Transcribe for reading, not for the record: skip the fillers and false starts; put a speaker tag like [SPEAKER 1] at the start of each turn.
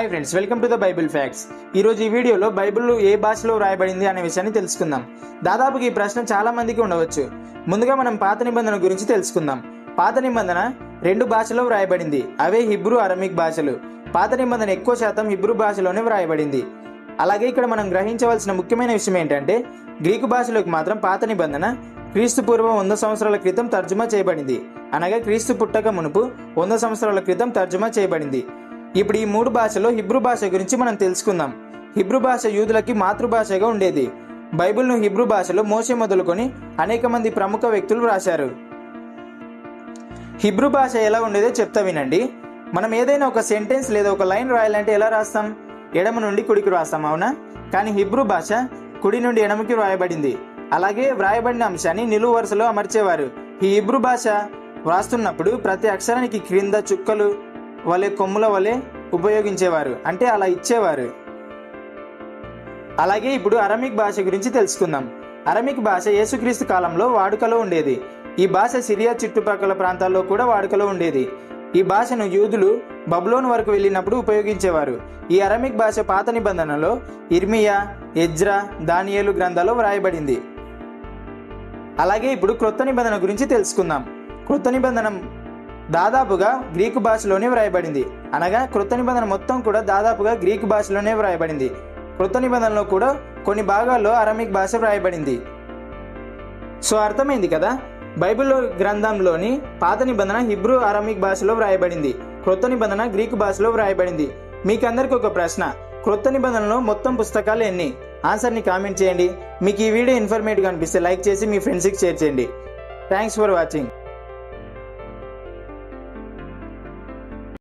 [SPEAKER 1] Hi friends, welcome to the Bible facts. ఈరోజు ఈ వీడియోలో బైబిల్ ఏ భాషలో వ్రాయబడింది అనే విషయాన్ని తెలుసుకుందాం. దాదాపుగా ఈ ప్రశ్న చాలా మందికి ఉండవచ్చు. ముందుగా మనం పాత నిబంధన గురించి తెలుసుకుందాం. పాత నిబంధన 2 భాషలో వ్రాయబడింది. అవే హిబ్రూ, అరమిక్ భాషలు. పాత నిబంధన ఎక్కువ శాతం హిబ్రూ భాషలోనే వ్రాయబడింది. అలాగే ఇక్కడ మనం గ్రహించవలసిన ముఖ్యమైన విషయం ఏంటంటే, గ్రీకు భాషలోకి మాత్రం పాత నిబంధన క్రీస్తు పూర్వం 100 సంవత్సరాల క్రితం తర్జుమా చేయబడింది. అనగా క్రీస్తు పుట్టక మునుపు 100 సంవత్సరాల క్రితం తర్జుమా చేయబడింది. ఇప్పుడు ఈ 3 భాషలో హిబ్రూ భాష గురించి మనం తెలుసుకుందాం. హిబ్రూ భాష యూదులకి మాతృభాషగా ఉండేది. బైబిల్ను హిబ్రూ భాషలో మోషే మొదలుకొని అనేక మంది ప్రముఖ వ్యక్తులు రాశారు. హిబ్రూ భాష ఎలా ఉండేదో చెప్తా వినండి. మనం ఏదైనా ఒక సెంటెన్స్ లేదా ఒక లైన్ రాయాలంటే ఎలా రాస్తాం? ఎడమ నుండి కుడికి రాస్తాం, అవునా? కానీ హిబ్రూ భాష కుడి నుండి ఎడమకి వ్రాయబడింది. అలాగే వ్రాయబడిన అంశాన్ని నిలువు వరుసలో అమర్చేవారు. ఈ హిబ్రూ భాష వ్రాస్తున్నప్పుడు ప్రతి అక్షరానికి క్రింద చుక్కలు వలె, కొమ్ముల వలె ఉపయోగించేవారు, అంటే అలా ఇచ్చేవారు. అలాగే ఇప్పుడు అరమిక్ భాష గురించి తెలుసుకుందాం. అరమిక్ భాష యేసుక్రీస్తు కాలంలో వాడుకలో ఉండేది. ఈ భాష సిరియా చుట్టుపక్కల ప్రాంతాల్లో కూడా వాడుకలో ఉండేది. ఈ భాషను యూదులు బబులోను వరకు వెళ్ళినప్పుడు ఉపయోగించేవారు. ఈ అరమిక్ భాష పాత నిబంధనలో ఇర్మియా, ఎజ్రా, దానియేలు గ్రంథాల్లో వ్రాయబడింది. అలాగే ఇప్పుడు క్రొత్త నిబంధన గురించి తెలుసుకుందాం. క్రొత్త నిబంధన దాదాపుగా గ్రీకు భాషలోనే వ్రాయబడింది. అనగా క్రొత్త నిబంధన మొత్తం కూడా దాదాపుగా గ్రీకు భాషలోనే వ్రాయబడింది. క్రొత్త నిబంధనలో కూడా కొన్ని భాగాల్లో అరమిక్ భాష వ్రాయబడింది. సో అర్థమైంది కదా, బైబిల్ గ్రంథంలోని పాత నిబంధన హిబ్రూ, అరమిక్ భాషలో వ్రాయబడింది. క్రొత్త నిబంధన గ్రీకు భాషలో వ్రాయబడింది. మీకందరికి ఒక ప్రశ్న, క్రొత్త నిబంధనలో మొత్తం పుస్తకాలు ఎన్ని? ఆన్సర్ని కామెంట్ చేయండి. మీకు ఈ వీడియో ఇన్ఫర్మేటివ్గా అనిపిస్తే లైక్ చేసి మీ ఫ్రెండ్స్కి షేర్ చేయండి. Thanks for watching.